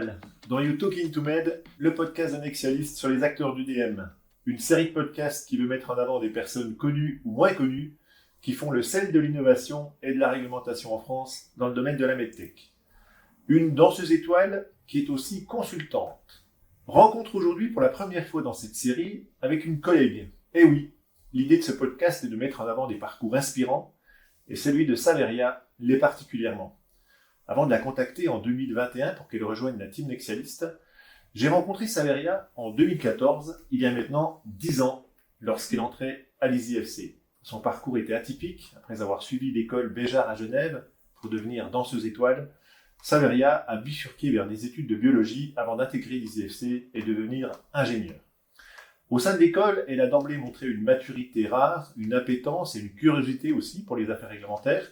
Étoile, dans You Talking to Med, le podcast d'un Nexialiste sur les acteurs du DM. Une série de podcasts qui veut mettre en avant des personnes connues ou moins connues qui font le sel de l'innovation et de la réglementation en France dans le domaine de la medtech. Une danseuse étoile qui est aussi consultante. Rencontre aujourd'hui pour la première fois dans cette série avec une collègue. Et oui, l'idée de ce podcast est de mettre en avant des parcours inspirants et celui de Saveria l'est particulièrement. Avant de la contacter en 2021 pour qu'elle rejoigne la team Nexialiste, j'ai rencontré Saveria en 2014, il y a maintenant 10 ans, lorsqu'elle entrait à l'ISIFC. Son parcours était atypique. Après avoir suivi l'école Béjart à Genève pour devenir danseuse étoile, Saveria a bifurqué vers des études de biologie avant d'intégrer l'ISIFC et devenir ingénieure. Au sein de l'école, elle a d'emblée montré une maturité rare, une appétence et une curiosité aussi pour les affaires réglementaires,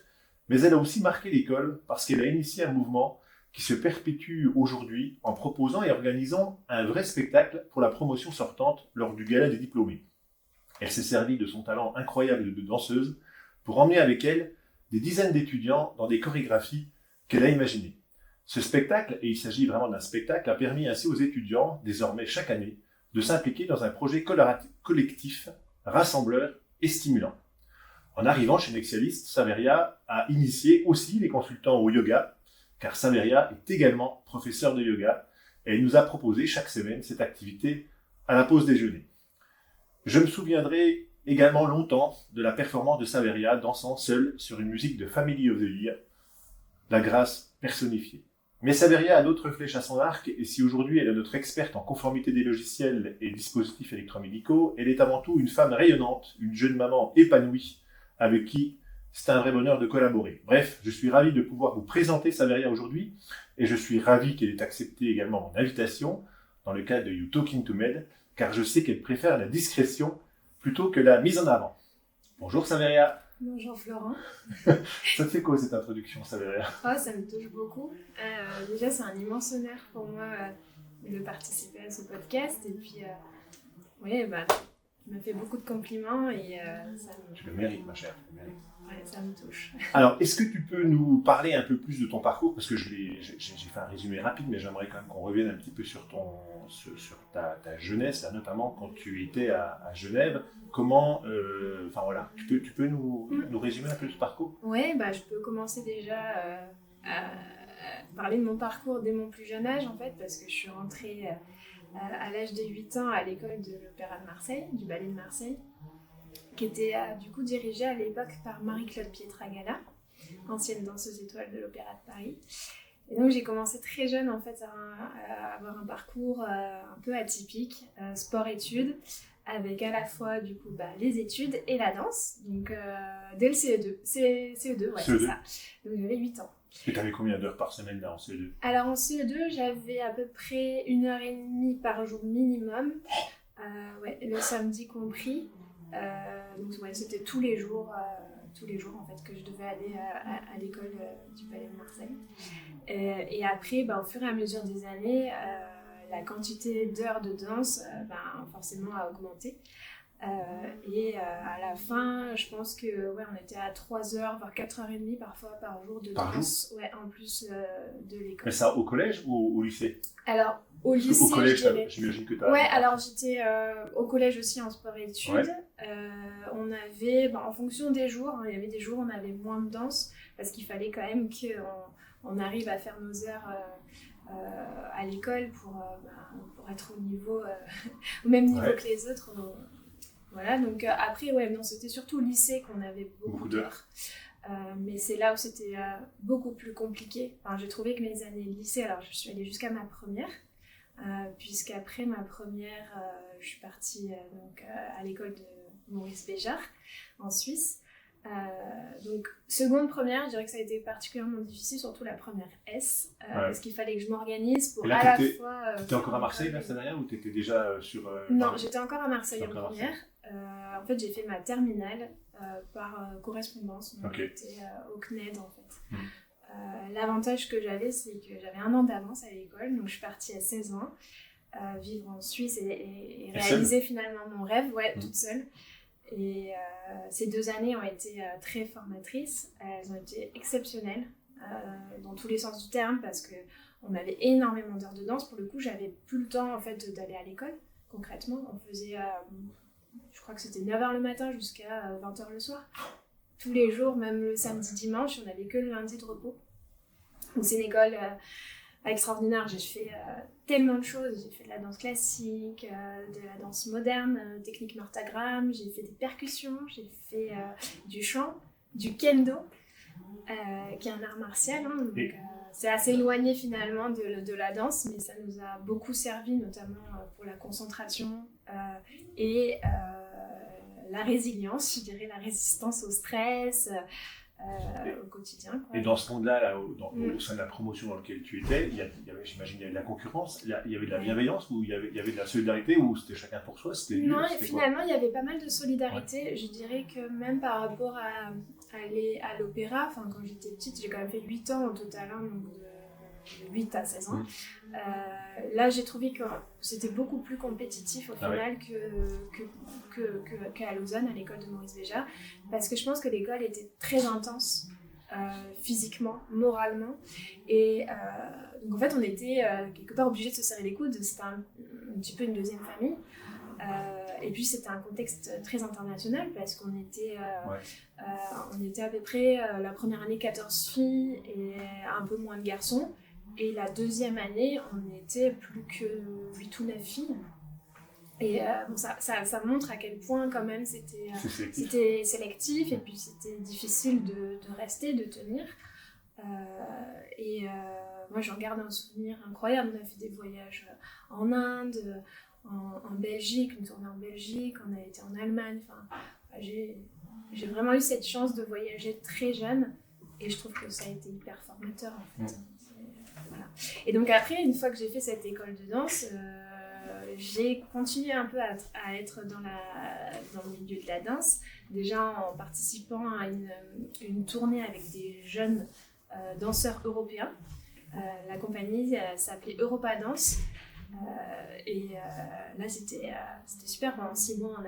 mais elle a aussi marqué l'école parce qu'elle a initié un mouvement qui se perpétue aujourd'hui en proposant et organisant un vrai spectacle pour la promotion sortante lors du gala des diplômés. Elle s'est servie de son talent incroyable de danseuse pour emmener avec elle des dizaines d'étudiants dans des chorégraphies qu'elle a imaginées. Ce spectacle, et il s'agit vraiment d'un spectacle, a permis ainsi aux étudiants, désormais chaque année, de s'impliquer dans un projet collectif, rassembleur et stimulant. En arrivant chez Nexialiste, Saveria a initié aussi les consultants au yoga, car Saveria est également professeure de yoga, et elle nous a proposé chaque semaine cette activité à la pause déjeuner. Je me souviendrai également longtemps de la performance de Saveria dansant seule sur une musique de Family of the Year, la grâce personnifiée. Mais Saveria a d'autres flèches à son arc, et si aujourd'hui elle est notre experte en conformité des logiciels et dispositifs électromédicaux, elle est avant tout une femme rayonnante, une jeune maman épanouie, avec qui c'est un vrai bonheur de collaborer. Bref, je suis ravi de pouvoir vous présenter Saveria aujourd'hui, et je suis ravi qu'elle ait accepté également mon invitation, dans le cadre de You Talking to Med, car je sais qu'elle préfère la discrétion plutôt que la mise en avant. Bonjour Saveria. Bonjour Florent. Ça te fait quoi cette introduction, Saveria? Ça me touche beaucoup. Déjà, c'est un immense honneur pour moi de participer à ce podcast. Et puis, tu m'as fait beaucoup de compliments et ça me... Je le mérite, ma chère. Je le mérite. Ouais, ça me touche. Alors, est-ce que tu peux nous parler un peu plus de ton parcours? Parce que j'ai fait un résumé rapide, mais j'aimerais quand même qu'on revienne un petit peu sur ta jeunesse, là, notamment quand tu étais à Genève. Comment, tu peux nous résumer un peu ce parcours? Oui, je peux commencer déjà à parler de mon parcours dès mon plus jeune âge, en fait, parce que je suis rentrée à l'âge de 8 ans à l'école de l'Opéra de Marseille, du Ballet de Marseille, qui était du coup dirigée à l'époque par Marie-Claude Pietragala, ancienne danseuse étoile de l'Opéra de Paris. Et donc j'ai commencé très jeune en fait à avoir un parcours un peu atypique, sport-études, avec à la fois du coup les études et la danse, donc dès le CE2, CE2, ouais, c'est ça. Donc j'avais 8 ans. Et tu avais combien d'heures par semaine là en CE2? Alors en CE2, j'avais à peu près 1h30 par jour minimum, le samedi compris. C'était tous les jours en fait que je devais aller à l'école du Palais de Marseille. Et après, au fur et à mesure des années, la quantité d'heures de danse forcément a augmenté. Et à la fin, je pense que on était à 3 heures, voire 4h30 parfois par jour de danse, en plus de l'école. Mais ça au collège ou au lycée? Alors, au lycée, au collège, j'imagine que tu as... Ouais, alors j'étais au collège aussi en sport-études. Ouais. On avait, en fonction des jours, il y avait des jours où on avait moins de danse, parce qu'il fallait quand même qu'on arrive à faire nos heures à l'école pour être au même niveau que les autres. Voilà, donc après, c'était surtout au lycée qu'on avait beaucoup d'heures. Mais c'est là où c'était beaucoup plus compliqué. Enfin, j'ai trouvé que mes années de lycée, alors je suis allée jusqu'à ma première, puisqu'après ma première, je suis partie à l'école de Maurice Béjart, en Suisse. Donc, seconde première, je dirais que ça a été particulièrement difficile, surtout la première S, parce qu'il fallait que je m'organise pour là, à la fois... T'étais encore à Marseille, là, ça n'a ou t'étais déjà sur... Non, j'étais encore à Marseille en première. En fait, j'ai fait ma terminale par correspondance, donc j'étais au CNED en fait. L'avantage que j'avais, c'est que j'avais 1 an d'avance à l'école, donc je suis partie à 16 ans, vivre en Suisse et réaliser finalement mon rêve, toute seule. Et ces 2 années ont été très formatrices, elles ont été exceptionnelles dans tous les sens du terme, parce que on avait énormément d'heures de danse. Pour le coup, j'avais plus le temps en fait d'aller à l'école, concrètement. On faisait, je crois que c'était 9h le matin jusqu'à 20h le soir. Tous les jours, même le samedi, dimanche, on n'avait que le lundi de repos. Donc c'est une école extraordinaire. J'ai fait tellement de choses. J'ai fait de la danse classique, de la danse moderne, technique Martha Graham. J'ai fait des percussions, j'ai fait du chant, du kendo, qui est un art martial. Hein, donc, c'est assez éloigné finalement de la danse, mais ça nous a beaucoup servi, notamment pour la concentration et la résilience, je dirais, la résistance au stress. Au quotidien. Quoi. Et dans ce monde-là, au sein de la promotion dans laquelle tu étais, j'imagine il y avait de la concurrence, il y avait de la bienveillance, ou il y avait de la solidarité, ou c'était chacun pour soi, Non, et finalement, il y avait pas mal de solidarité. Ouais. Je dirais que même par rapport à aller à l'opéra, quand j'étais petite, j'ai quand même fait 8 ans au total, hein, donc de 8 à 16 ans. Là, j'ai trouvé que c'était beaucoup plus compétitif au final qu'à Lausanne, à l'école de Maurice Béjart, parce que je pense que l'école était très intense, physiquement, moralement, et donc en fait, on était quelque part obligés de se serrer les coudes. C'était un petit peu une deuxième famille. Et puis c'était un contexte très international parce qu'on était, on était à peu près la première année 14 filles et un peu moins de garçons. Et la deuxième année, on était plus que 8 ou 9 filles. Et bon, ça montre à quel point quand même c'était sélectif et puis c'était difficile de rester, de tenir. Moi j'en garde un souvenir incroyable. On a fait des voyages en Inde, en Belgique, une tournée en Belgique, on a été en Allemagne. J'ai vraiment eu cette chance de voyager très jeune et je trouve que ça a été hyper formateur en fait. Voilà. Et donc après, une fois que j'ai fait cette école de danse, j'ai continué un peu à être dans le milieu de la danse, déjà en participant à une tournée avec des jeunes danseurs européens. La compagnie s'appelait Europa Dance. Là, c'était super. Pendant 6 mois,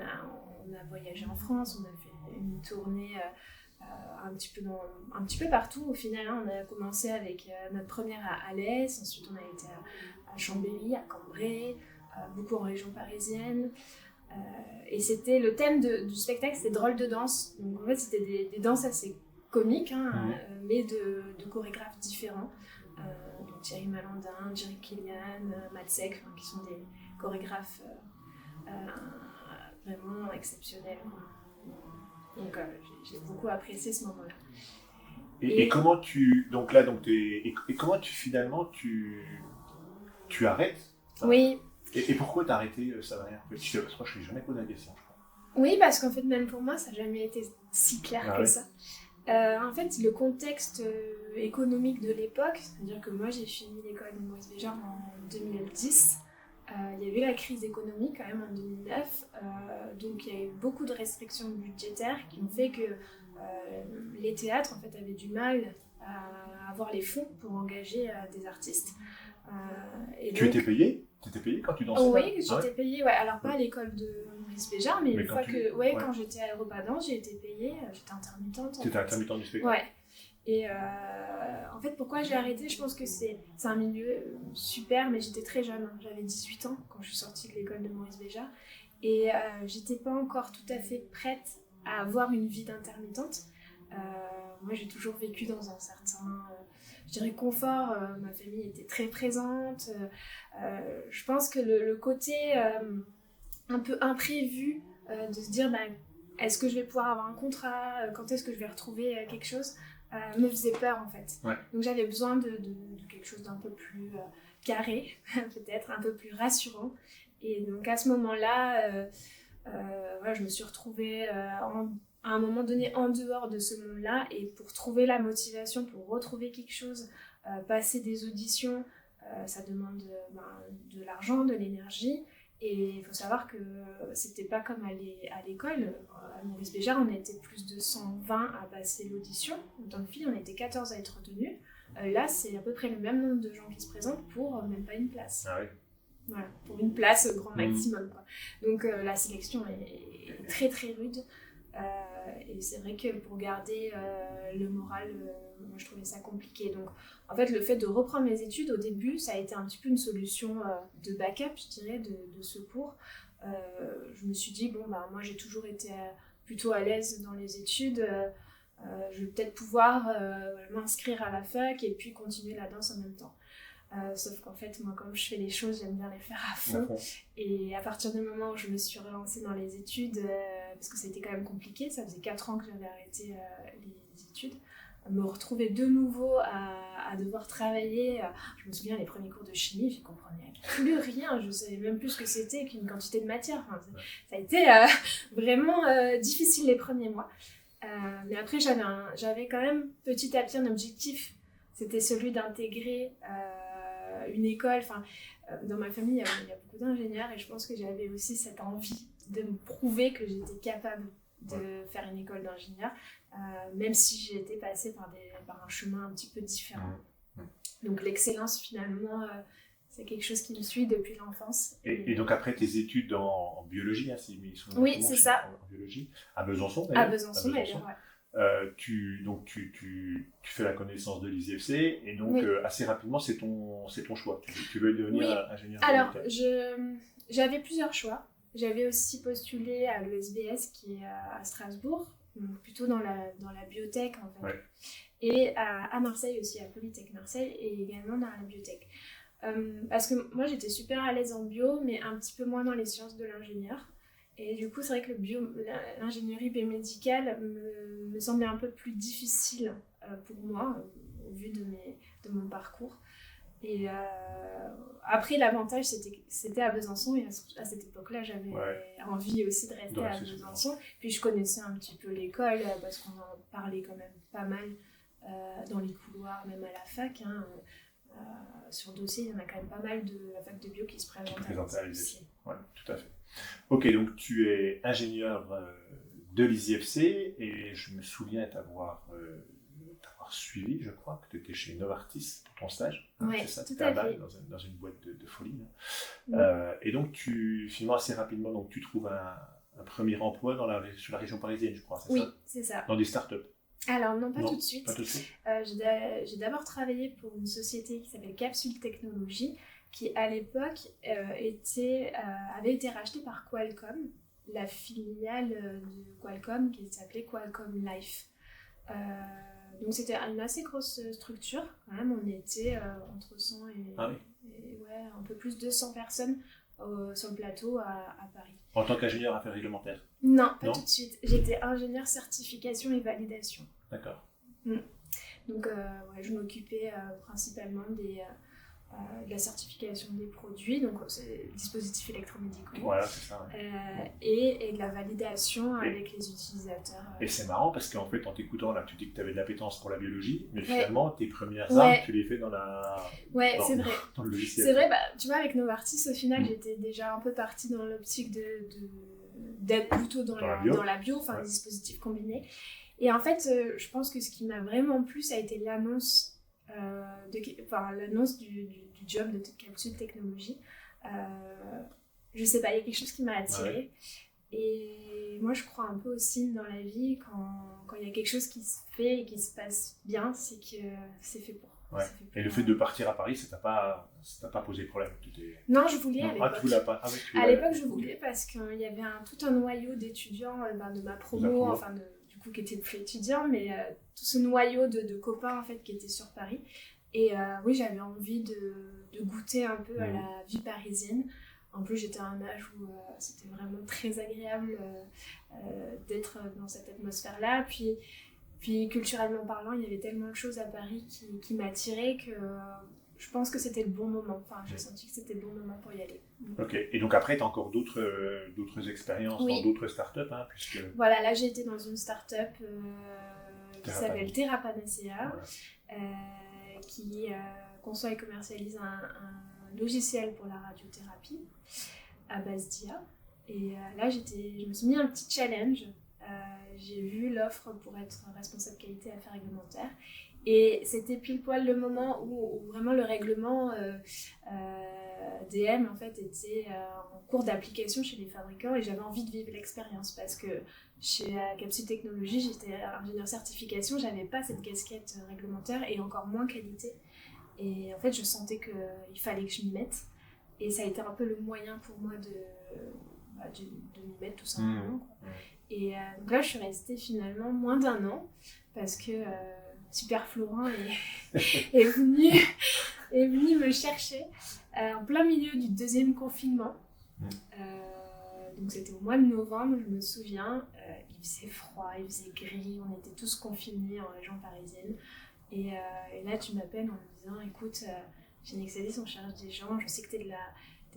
on a voyagé en France, on a fait une tournée un petit peu partout. Au final, hein, on a commencé avec notre première à Alès, ensuite on a été à Chambéry, à Cambrai, beaucoup en région parisienne. Et c'était le thème du spectacle, c'était drôle de danse. Donc en fait, c'était des danses assez comiques, hein, mais de chorégraphes différents. Donc Thierry Malandin, Jerry Killian, Matt Seck, qui sont des chorégraphes vraiment exceptionnels. Donc j'ai beaucoup apprécié ce moment-là. Et comment comment finalement tu arrêtes ça? Oui. Et pourquoi t'as arrêté Savaria? Je crois que je ne l'ai jamais posé la question. Je crois. Oui, parce qu'en fait, même pour moi, ça n'a jamais été si clair que ça. En fait, le contexte économique de l'époque, c'est-à-dire que moi j'ai fini l'école de Maurice Béjart en 2010, il y avait la crise économique quand même en 2009, donc il y a eu beaucoup de restrictions budgétaires qui ont fait que les théâtres en fait avaient du mal à avoir les fonds pour engager des artistes. Tu étais payée? Tu étais payée quand tu dansais? Oui, j'étais payée, alors pas à l'école de Maurice Béjart, mais une fois quand j'étais à Europa Danse, j'ai été payée, j'étais intermittente. T'étais intermittente du spectacle? Ouais. Et en fait, pourquoi j'ai arrêté? Je pense que c'est un milieu super, mais j'étais très jeune, hein. J'avais 18 ans quand je suis sortie de l'école de Maurice Béjart, et j'étais pas encore tout à fait prête à avoir une vie d'intermittente. Moi, j'ai toujours vécu dans un certain, je dirais, confort. Ma famille était très présente. Je pense que le côté un peu imprévu de se dire, est-ce que je vais pouvoir avoir un contrat? Quand est-ce que je vais retrouver quelque chose? Me faisait peur, en fait. Ouais. Donc, j'avais besoin de quelque chose d'un peu plus carré, peut-être, un peu plus rassurant. Et donc, à ce moment-là, je me suis retrouvée à un moment donné en dehors de ce monde-là, et pour trouver la motivation, pour retrouver quelque chose, passer des auditions, ça demande de l'argent, de l'énergie, et il faut savoir que c'était pas comme à l'école. À Maurice Béjart, on était plus de 120 à passer l'audition. En tant que fille, on était 14 à être retenues. Là, c'est à peu près le même nombre de gens qui se présentent pour même pas une place. Ah oui. Voilà, pour une place grand maximum, quoi. Donc la sélection est très très rude. Et c'est vrai que pour garder le moral, moi je trouvais ça compliqué. Donc en fait, le fait de reprendre mes études au début, ça a été un petit peu une solution de backup, je dirais, de secours. Je me suis dit, bon, bah, moi j'ai toujours été plutôt à l'aise dans les études. Je vais peut-être pouvoir m'inscrire à la fac et puis continuer la danse en même temps. Sauf qu'en fait, moi, comme je fais les choses, j'aime bien les faire à fond. Et à partir du moment où je me suis relancée dans les études, parce que c'était quand même compliqué, ça faisait 4 ans que j'avais arrêté les études, me retrouver de nouveau à devoir travailler. Je me souviens, les premiers cours de chimie, je comprenais plus rien, je savais même plus ce que c'était qu'une quantité de matière. Enfin, ça a été vraiment difficile les premiers mois. Mais après, j'avais quand même petit à petit un objectif, c'était celui d'intégrer une école. Enfin, dans ma famille, il y a beaucoup d'ingénieurs et je pense que j'avais aussi cette envie de me prouver que j'étais capable de faire une école d'ingénieur, même si j'ai été passée par un chemin un petit peu différent. Donc l'excellence, finalement, c'est quelque chose qui me suit depuis l'enfance. Et donc après tes études en biologie, hein, oui, c'est ça. En biologie, à Besançon d'ailleurs. À Besançon d'ailleurs, ouais. Tu fais la connaissance de l'ISIFC et donc assez rapidement c'est ton choix. Tu veux devenir ingénieur. Alors j'avais plusieurs choix. J'avais aussi postulé à l'ESBS qui est à Strasbourg, donc plutôt dans la biotech en fait. Ouais. Et à Marseille aussi, à Polytech Marseille et également dans la biotech. Parce que moi j'étais super à l'aise en bio mais un petit peu moins dans les sciences de l'ingénieur. Et du coup, c'est vrai que l'ingénierie biomédicale me semblait un peu plus difficile pour moi, au vu de mon parcours. Et après, l'avantage, c'était à Besançon. Et à cette époque-là, j'avais envie aussi de rester à Besançon. Puis je connaissais un petit peu l'école, parce qu'on en parlait quand même pas mal dans les couloirs, même à la fac. Hein. Sur le dossier, il y en a quand même pas mal de la fac de bio qui se présentent à l'ISIFC. Oui, tout à fait. Ok, donc tu es ingénieur de l'ISIFC et je me souviens t'avoir suivi, je crois, que tu étais chez Novartis pour ton stage. Oui, c'est ça, tout à fait. Dans une boîte de folie. Et donc, finalement, assez rapidement, donc, tu trouves un premier emploi sur la région parisienne, je crois, c'est ça ? Oui, c'est ça. Dans des startups ? Alors non, pas tout de suite. Pas tout de suite. J'ai d'abord travaillé pour une société qui s'appelle Capsule Technologies, qui à l'époque avait été rachetée par Qualcomm, la filiale de Qualcomm qui s'appelait Qualcomm Life. Donc c'était une assez grosse structure quand même, on était entre 100 et un peu plus de 100 personnes sur le plateau à Paris. En tant qu'ingénieur affaires réglementaires ? Non, pas tout de suite. J'étais ingénieur certification et validation. D'accord. Donc je m'occupais principalement de la certification des produits, donc c'est dispositifs électromédicaux. Voilà, c'est ça. Et de la validation avec les utilisateurs. Et c'est marrant parce qu'en fait, en t'écoutant, là, tu dis que tu avais de l'appétence pour la biologie, mais finalement, tes premières armes, tu les fais dans c'est vrai. Dans le logiciel. C'est vrai, tu vois, avec Novartis, au final, j'étais déjà un peu partie dans l'optique d'être plutôt dans la bio, enfin, les dispositifs combinés. Et en fait, je pense que ce qui m'a vraiment plu, ça a été l'annonce du job de Capsule Technologies. Je sais pas, il y a quelque chose qui m'a attirée. Et moi, je crois un peu aussi dans la vie, quand il y a quelque chose qui se fait et qui se passe bien, c'est que c'est fait pour. Ouais. Et le fait de partir à Paris, ça t'a pas posé problème? Non, je voulais à l'époque. Ah, tu voulais pas. À l'époque, je voulais parce qu'il y avait tout un noyau d'étudiants de ma promo, enfin du coup qui était plus étudiant, mais tout ce noyau de copains en fait qui étaient sur Paris. Et oui, j'avais envie de goûter un peu à la vie parisienne. En plus, j'étais à un âge où c'était vraiment très agréable d'être dans cette atmosphère-là. Puis culturellement parlant, il y avait tellement de choses à Paris qui m'attiraient que je pense que c'était le bon moment. Enfin, j'ai senti que c'était le bon moment pour y aller. Ok. Et donc après, tu as encore d'autres expériences dans d'autres startups, hein, puisque... Voilà, là j'ai été dans une startup qui s'appelle TerraPanacea, qui conçoit et commercialise un logiciel pour la radiothérapie à base d'IA. Et là, je me suis mis un petit challenge. J'ai vu l'offre pour être responsable qualité affaires réglementaires Et c'était pile poil le moment où vraiment le règlement DM en fait était en cours d'application chez les fabricants et j'avais envie de vivre l'expérience parce que chez Capsule Technologies, j'étais ingénieur certification, j'avais pas cette casquette réglementaire et encore moins qualité. Et en fait, je sentais qu'il fallait que je m'y mette. Et ça a été un peu le moyen pour moi de m'y mettre tout simplement. Et donc là, je suis restée finalement moins d'1 an parce que Super Florent est venu me chercher en plein milieu du 2e confinement. Donc c'était au mois de novembre, je me souviens. Il faisait froid, il faisait gris, on était tous confinés en région parisienne. Et là, tu m'appelles en me disant, écoute, chez Nexalis, on cherche des gens, je sais que t'es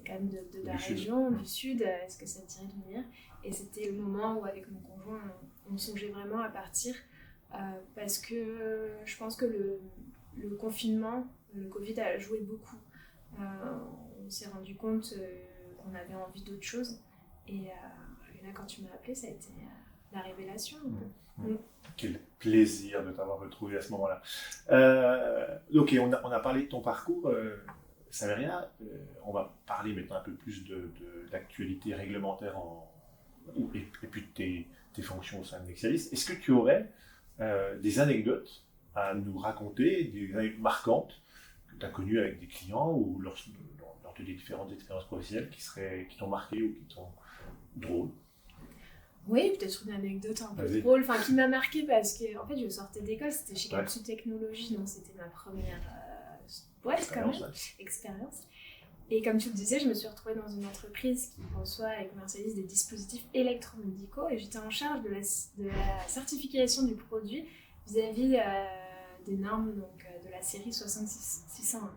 quand même de la région, du sud, est-ce que ça te dirait de venir ? Et c'était le moment où, avec mon conjoint, on songeait vraiment à partir parce que je pense que le confinement, le Covid a joué beaucoup. On s'est rendu compte qu'on avait envie d'autre chose. Et là, quand tu m'as appelé, ça a été la révélation. Quel plaisir de t'avoir retrouvé à ce moment-là. Ok, on a parlé de ton parcours, Saveria. On va parler maintenant un peu plus de l'actualité réglementaire et puis de tes fonctions au sein de Nexalis. Est-ce que tu aurais des anecdotes à nous raconter, des anecdotes marquantes que tu as connues avec des clients ou lors de tes différentes expériences professionnelles qui t'ont marqué ou qui t'ont drôle? Oui, peut-être une anecdote un peu drôle, qui m'a marquée parce que en fait, je sortais d'école, c'était chez Capsule Technologies, donc c'était ma première boîte quand même, expérience. Et comme tu le disais, je me suis retrouvée dans une entreprise qui conçoit et commercialise des dispositifs électromédicaux et j'étais en charge de la certification du produit vis-à-vis des normes de la série 60601.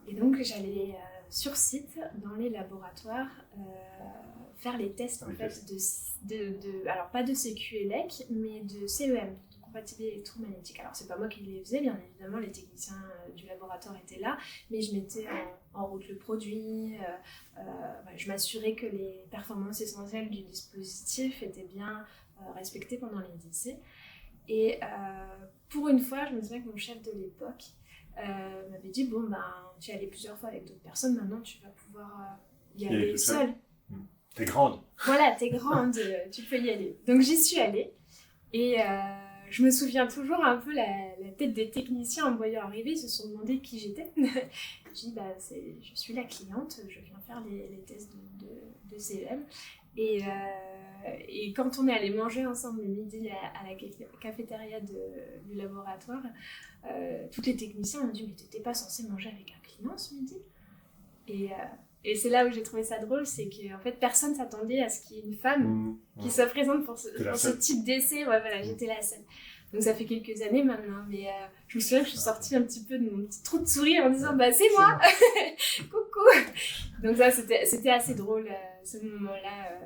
Et donc j'allais sur site dans les laboratoires faire les tests alors pas de CQ-ELEC mais de CEM, de compatibilité électromagnétique. Alors c'est pas moi qui les faisais, bien évidemment les techniciens du laboratoire étaient là, mais je mettais en route le produit, je m'assurais que les performances essentielles du dispositif étaient bien respectées pendant les essais. Et pour une fois, je me souviens que mon chef de l'époque m'avait dit, tu es allé plusieurs fois avec d'autres personnes, maintenant tu vas pouvoir y aller seule. T'es grande. Voilà, t'es grande, tu peux y aller. Donc j'y suis allée et je me souviens toujours un peu la tête des techniciens en me voyant arriver, ils se sont demandé qui j'étais. J'ai dit, je suis la cliente, je viens faire les tests de CEM. Et quand on est allé manger ensemble le midi à la cafétéria du laboratoire, tous les techniciens m'ont dit, mais t'étais pas censé manger avec un client ce midi ? Et c'est là où j'ai trouvé ça drôle, c'est qu'en fait personne s'attendait à ce qu'il y ait une femme qui soit présente pour ce type d'essai. Ouais, voilà, j'étais la seule. Donc ça fait quelques années maintenant, mais je me souviens que je suis sortie un petit peu de mon petit trou de souris en disant c'est moi. Coucou. Donc ça c'était assez drôle ce moment-là.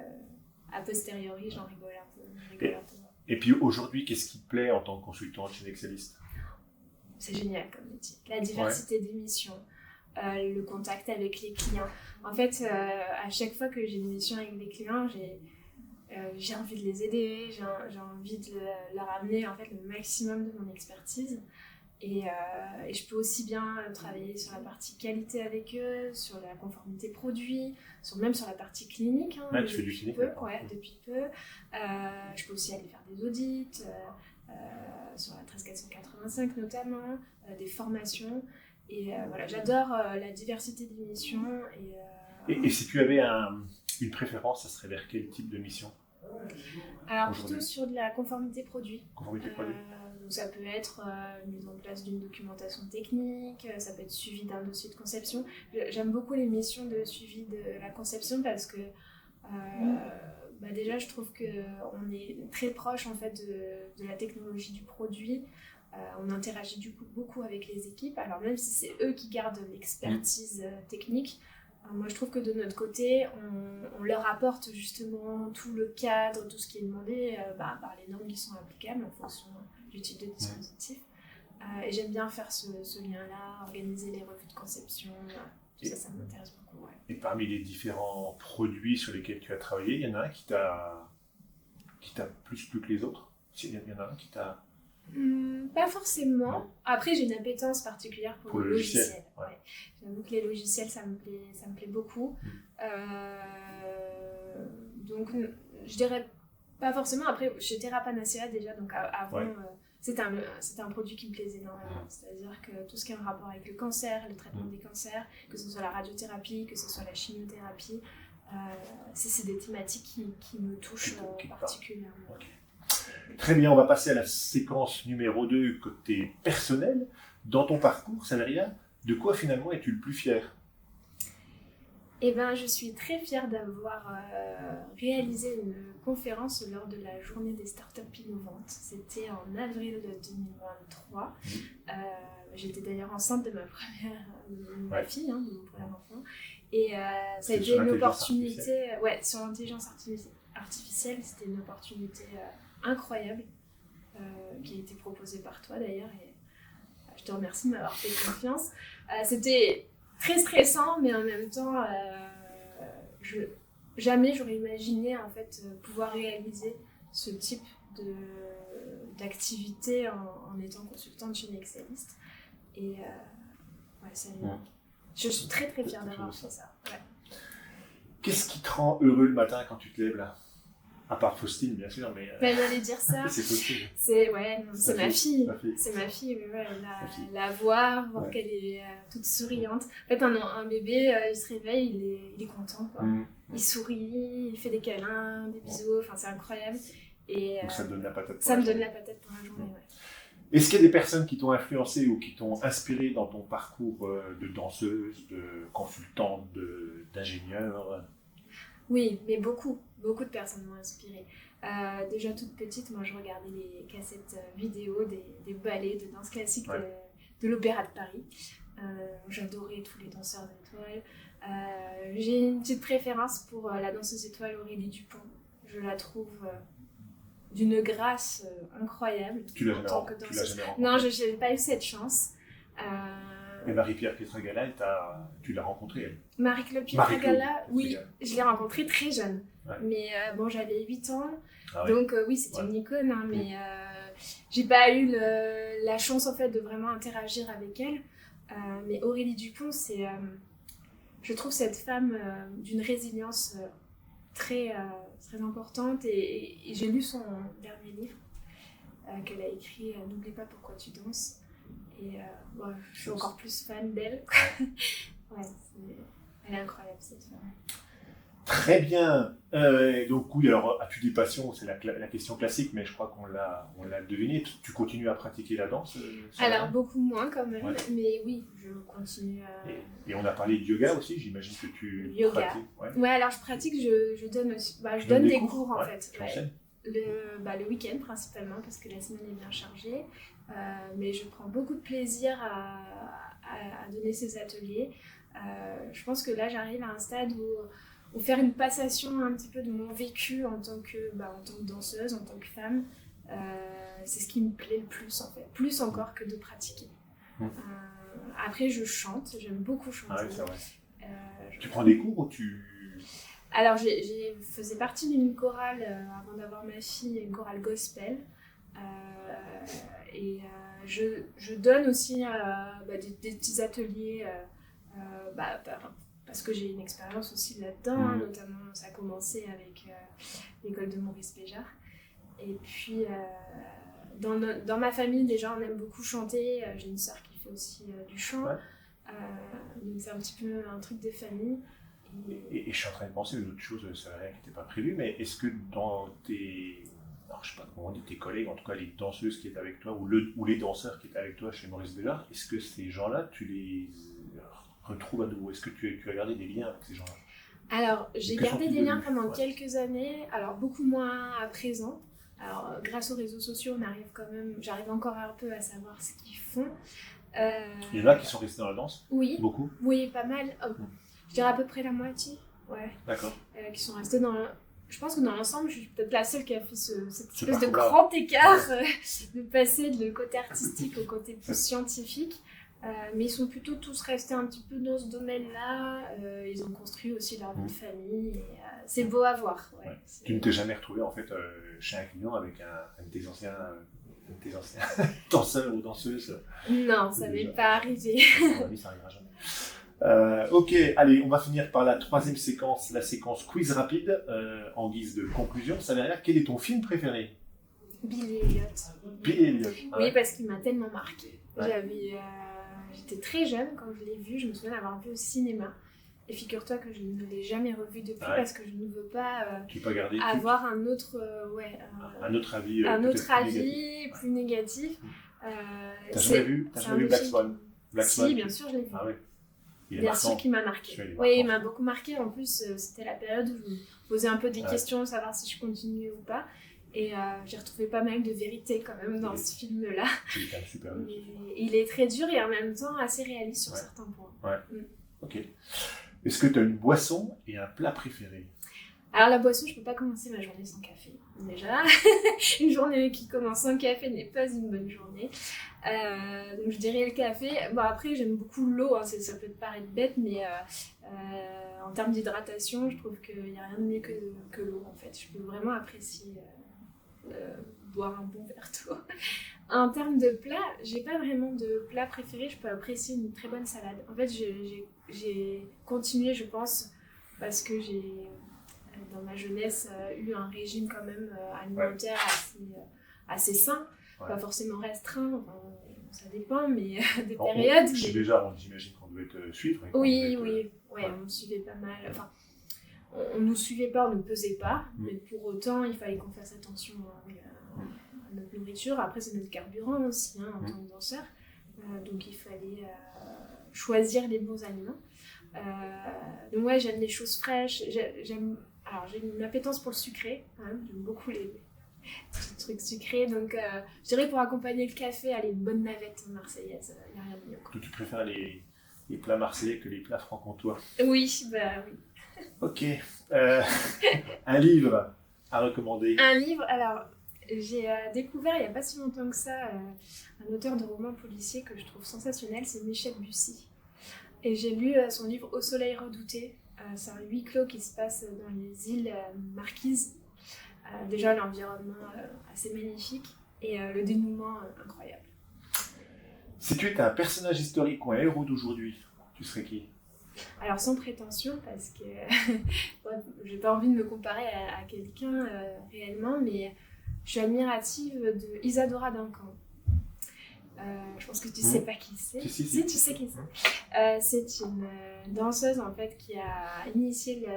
A posteriori, j'en rigole un peu. Et puis aujourd'hui, qu'est-ce qui te plaît en tant que consultante chez Nexalis ? C'est génial comme métier. La diversité des missions. Le contact avec les clients. En fait, à chaque fois que j'ai une mission avec des clients, j'ai envie de les aider, j'ai envie de leur amener en fait, le maximum de mon expertise. Et je peux aussi bien travailler sur la partie qualité avec eux, sur la conformité produit, même sur la partie clinique. Tu fais du clinique depuis peu. Je peux aussi aller faire des audits, sur la 13485 notamment, des formations. Et voilà, j'adore la diversité des missions. Et si tu avais une préférence, ça serait vers quel type de mission ? Alors plutôt sur de la conformité produit. Conformité produit. Donc ça peut être mise en place d'une documentation technique, ça peut être suivi d'un dossier de conception. J'aime beaucoup les missions de suivi de la conception parce que déjà je trouve qu'on est très proche en fait de la technologie du produit. On interagit du coup beaucoup avec les équipes, alors même si c'est eux qui gardent l'expertise technique, moi je trouve que de notre côté, on leur apporte justement tout le cadre, tout ce qui est demandé par les normes qui sont applicables en fonction du type de dispositif. Et j'aime bien faire ce lien-là, organiser les revues de conception, tout ça m'intéresse beaucoup. Ouais. Et parmi les différents produits sur lesquels tu as travaillé, il y en a un qui t'a plus plu que les autres ? Il y en a un qui t'a Pas forcément. Non. Après, j'ai une appétence particulière pour Pour les le logiciel, logiciels. ouais. Ouais. J'avoue que les logiciels, ça me plaît beaucoup. Donc, je dirais pas forcément. Après, chez Therapanacea déjà, donc avant, Ouais. c'était un produit qui me plaisait énormément. C'est-à-dire que tout ce qui est en rapport avec le cancer, le traitement des cancers, que ce soit la radiothérapie, que ce soit la chimiothérapie, c'est des thématiques qui me touchent particulièrement. Okay. Très bien, on va passer à la séquence numéro 2, côté personnel. Dans ton parcours, Saveria, de quoi finalement es-tu le plus fier? Eh ben, je suis très fière d'avoir réalisé une conférence lors de la journée des startups innovantes. C'était en avril 2023. J'étais d'ailleurs enceinte de ma fille, de mon premier enfant. Et ça a été une opportunité, sur l'intelligence artificielle, c'était une opportunité incroyable qui a été proposée par toi d'ailleurs. Et je te remercie de m'avoir fait confiance. C'était très stressant, mais en même temps, jamais j'aurais imaginé en fait pouvoir réaliser ce type d'activité en étant consultante chez Nexalist. Et je suis très très fière d'avoir fait ça. Ouais. Qu'est-ce qui te rend heureux le matin quand tu te lèves là? À part Faustine, bien sûr, mais... j'allais dire ça. C'est Faustine. C'est ma fille. C'est ma fille, mais la voir qu'elle est toute souriante. En fait, un bébé, il se réveille, il est content, quoi. Il sourit, il fait des câlins, des bisous, enfin, c'est incroyable. Et, donc ça te donne la patate. Ça me donne la patate pour la journée, Est-ce qu'il y a des personnes qui t'ont influencé ou qui t'ont inspiré dans ton parcours de danseuse, de consultante, d'ingénieure? Oui, mais beaucoup de personnes m'ont inspirée. Déjà toute petite, moi je regardais les cassettes vidéo des ballets de danse classique de l'Opéra de Paris. J'adorais tous les danseurs d'étoiles. J'ai une petite préférence pour la danseuse étoile Aurélie Dupont. Je la trouve d'une grâce incroyable. Tu l'as jamais rencontrée? Non, je n'ai pas eu cette chance. Et Marie-Pierre Pietragala, tu l'as rencontrée, elle? Marie-Claude Pietragala, oui, je l'ai rencontrée très jeune. Mais j'avais 8 ans, donc oui, c'était une icône, mais j'ai pas eu la chance en fait de vraiment interagir avec elle. Mais Aurélie Dupont, je trouve cette femme d'une résilience très importante, et j'ai lu son dernier livre qu'elle a écrit, N'oublie pas pourquoi tu danses. Et je suis encore plus fan d'elle. Elle est incroyable, cette femme. Très bien. Donc oui, alors as-tu des passions? C'est la question classique, mais je crois qu'on l'a deviné. Tu continues à pratiquer la danse? Alors beaucoup moins quand même, mais oui, je continue à... Et on a parlé de yoga aussi, j'imagine que tu pratiques. Ouais, alors je pratique, je donne aussi, je donne des cours en fait. Le week-end principalement, parce que la semaine est bien chargée. Mais je prends beaucoup de plaisir à donner ces ateliers. Je pense que là, j'arrive à un stade où faire une passation un petit peu de mon vécu en tant que danseuse, en tant que femme, c'est ce qui me plaît le plus en fait, plus encore que de pratiquer. Après, je chante, j'aime beaucoup chanter. Ah oui, c'est vrai. Tu prends des cours ou tu... Alors, je faisais partie d'une chorale avant d'avoir ma fille, une chorale gospel. Et je donne aussi des petits ateliers parce que j'ai une expérience aussi là-dedans, notamment ça a commencé avec l'école de Maurice Béjart. Et puis dans ma famille déjà on aime beaucoup chanter, j'ai une sœur qui fait aussi du chant, donc c'est un petit peu un truc de famille. Et je suis en train de penser à une autre chose, ça n'a rien qui n'était pas prévu, mais est-ce que dans tes... Alors, je ne sais pas comment on dit, tes collègues, en tout cas les danseuses qui étaient avec toi, ou les danseurs qui étaient avec toi chez Maurice Béjart, est-ce que ces gens-là, tu les retrouves à nouveau? Est-ce que tu as gardé des liens avec ces gens-là? Alors, j'ai gardé des liens pendant quelques années, alors beaucoup moins à présent. Alors, grâce aux réseaux sociaux, j'arrive encore un peu à savoir ce qu'ils font. Il y en a qui sont restés dans la danse? Oui. Beaucoup? Oui, pas mal. Je dirais à peu près la moitié. Ouais. D'accord. Qui sont restés dans... Je pense que dans l'ensemble, je suis peut-être la seule qui a fait cette espèce de grand écart de passer de côté artistique au côté plus scientifique. Mais ils sont plutôt tous restés un petit peu dans ce domaine-là. Ils ont construit aussi leur vie de famille. Et, c'est beau à voir. Ouais. Tu ne t'es jamais retrouvé en fait chez un client avec un de tes anciens tes anciens danseurs ou danseuses. Non, ça m'est pas arrivé. Oui, ça arrivera jamais. Ok, allez, on va finir par la troisième séquence, la séquence quiz rapide, en guise de conclusion. Saveria, quel est ton film préféré? Billy Elliot. Billy Elliot. Ah Oui, ouais. parce qu'il m'a tellement marqué. Ouais. J'étais très jeune quand je l'ai vu, je me souviens l'avoir vu au cinéma. Et figure-toi que je ne l'ai jamais revu depuis parce que je ne veux pas Tu peux garder avoir un autre, un autre avis, un autre peut-être avis plus négatif. T'as jamais vu Black Swan? Black Swan, si, bien sûr, je l'ai vu. Ah ouais. Il est Bien marquant. sûr qu'il m'a marqué. Oui, il m'a beaucoup marqué. En plus, c'était la période où je me posais un peu des questions, savoir si je continuais ou pas. Et j'ai retrouvé pas mal de vérité quand même dans ce film-là. Il est quand même super. Mais il est très dur et en même temps assez réaliste sur certains points. Ouais. Ok. Est-ce que tu as une boisson et un plat préféré? Alors la boisson, je peux pas commencer ma journée sans café. Déjà, une journée qui commence sans café n'est pas une bonne journée. Donc je dirais le café. Bon après j'aime beaucoup l'eau, hein, ça peut te paraître bête, mais en termes d'hydratation, je trouve qu'il n'y a rien de mieux que l'eau en fait. Je peux vraiment apprécier boire un bon verre d'eau. En termes de plat, j'ai pas vraiment de plat préféré, je peux apprécier une très bonne salade. En fait j'ai continué je pense parce que j'ai dans ma jeunesse eu un régime quand même alimentaire assez sain, pas forcément restreint, ça dépend, mais des périodes. J'imagine qu'on devait te suivre. Oui, on me suivait pas mal. Enfin, on nous suivait pas, on ne pesait pas, mais pour autant, il fallait qu'on fasse attention à notre nourriture. Après, c'est notre carburant aussi, hein, en tant que danseur. Donc, il fallait choisir les bons aliments. Donc, ouais, j'aime les choses fraîches. Alors, j'ai une appétence pour le sucré. Hein, j'aime beaucoup les petits trucs sucrés. Donc, je dirais pour accompagner le café, allez, une bonne navette marseillaise. Il n'y a rien de mieux. Donc, tu préfères les plats marseillais que les plats franc-comtois? Oui, bah oui. Ok. Un livre à recommander? Un livre, alors, j'ai découvert il n'y a pas si longtemps que ça un auteur de romans policiers que je trouve sensationnel, c'est Michel Bussy. Et j'ai lu son livre Au soleil redouté. C'est un huis clos qui se passe dans les îles Marquises. Déjà l'environnement assez magnifique et le dénouement incroyable. Si tu étais un personnage historique ou un héros d'aujourd'hui, tu serais qui? Alors sans prétention parce que j'ai pas envie de me comparer à quelqu'un réellement, mais je suis admirative de Isadora Duncan. Je pense que tu sais pas qui c'est. Si, tu sais qui c'est. C'est une danseuse en fait qui a initié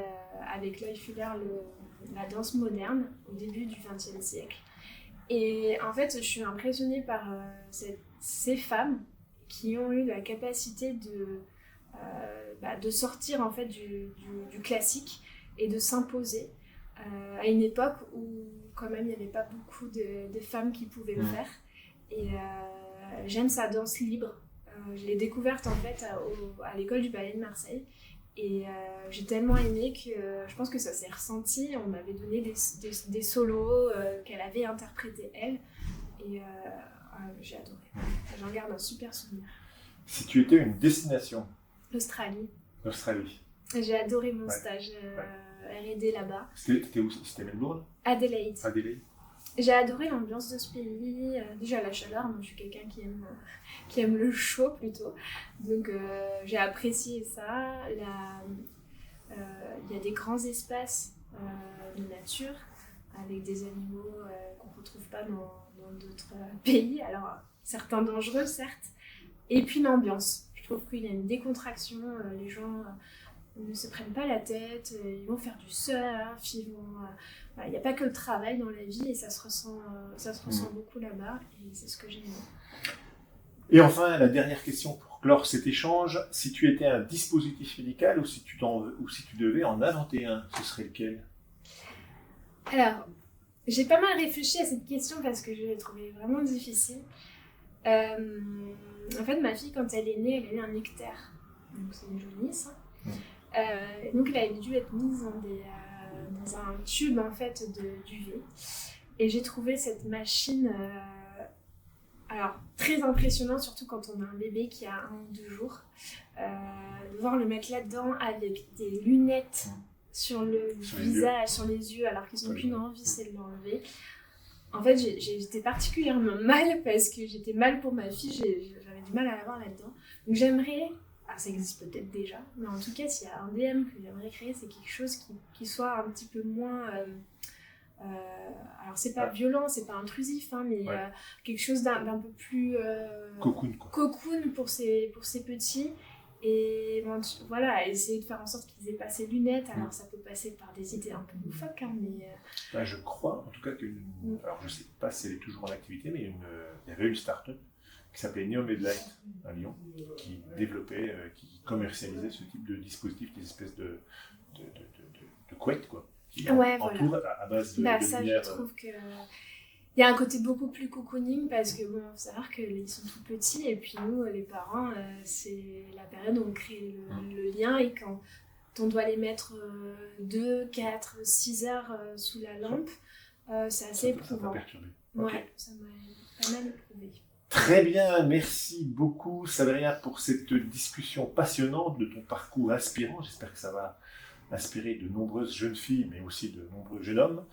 avec Loy Fuller la danse moderne au début du XXe siècle. Et en fait, je suis impressionnée par ces femmes qui ont eu la capacité de sortir en fait du classique et de s'imposer à une époque où quand même il n'y avait pas beaucoup de femmes qui pouvaient le faire. Et j'aime sa danse libre. Je l'ai découverte en fait à l'école du ballet de Marseille. Et j'ai tellement aimé que je pense que ça s'est ressenti. On m'avait donné des solos qu'elle avait interprétés elle. Et j'ai adoré. J'en garde un super souvenir. Si tu étais une destination? L'Australie. L'Australie. J'ai adoré mon stage R&D là-bas. C'était où? C'était Melbourne? Adelaide. J'ai adoré l'ambiance de ce pays, déjà la chaleur, moi je suis quelqu'un qui aime le chaud plutôt, donc j'ai apprécié ça. Il y a des grands espaces de nature avec des animaux qu'on ne retrouve pas dans d'autres pays, alors certains dangereux certes, et puis l'ambiance. Je trouve qu'il y a une décontraction, les gens ne se prennent pas la tête, ils vont faire du surf, il n'y a pas que le travail dans la vie et ça se ressent beaucoup là-bas et c'est ce que j'aime. Et enfin, la dernière question pour clore cet échange, si tu étais un dispositif médical ou si tu devais en inventer un, ce serait lequel? Alors, j'ai pas mal réfléchi à cette question parce que je l'ai trouvée vraiment difficile. En fait, ma fille, quand elle est née, elle a eu un ictère, donc c'est une jaunisse. Donc elle a dû être mise dans un tube en fait d'UV et j'ai trouvé cette machine alors très impressionnante, surtout quand on a un bébé qui a 1 ou 2 jours, devoir le mettre là-dedans avec des lunettes sur le visage, sur les yeux, alors qu'ils n'ont qu'une envie, c'est de l'enlever. En fait, j'étais particulièrement mal parce que j'étais mal pour ma fille, j'avais du mal à la voir là-dedans. Donc j'aimerais, ça existe peut-être déjà, mais en tout cas, s'il y a un DM que j'aimerais créer, c'est quelque chose qui soit un petit peu moins... alors c'est pas violent, c'est pas intrusif, hein, mais quelque chose d'un peu plus... Cocoon, quoi. Cocoon pour ces petits. Et bon, voilà, essayer de faire en sorte qu'ils aient pas ces lunettes. Alors ça peut passer par des idées un peu loufoques, hein, mais... Je crois en tout cas alors je sais pas si elle est toujours en activité, mais il y avait une start-up qui s'appelait Neomedlight à Lyon, qui développait, qui commercialisait ce type de dispositif, des espèces de couettes, quoi, qui entourent à base de ça, lumière. Je trouve que... Il y a un côté beaucoup plus cocooning parce que bon, faut savoir qu'ils sont tout petits et puis nous, les parents, c'est la période où on crée le lien et quand on doit les mettre 2, 4, 6 heures sous la lampe, c'est assez éprouvant. Ça m'a perturbé. Ouais, ça m'a pas mal éprouvé. Très bien, merci beaucoup Saveria pour cette discussion passionnante de ton parcours inspirant. J'espère que ça va inspirer de nombreuses jeunes filles, mais aussi de nombreux jeunes hommes.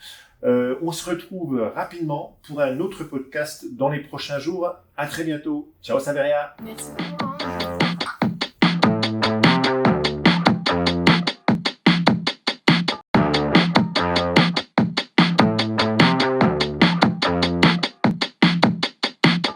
On se retrouve rapidement pour un autre podcast dans les prochains jours. À très bientôt. Ciao Saveria. Merci.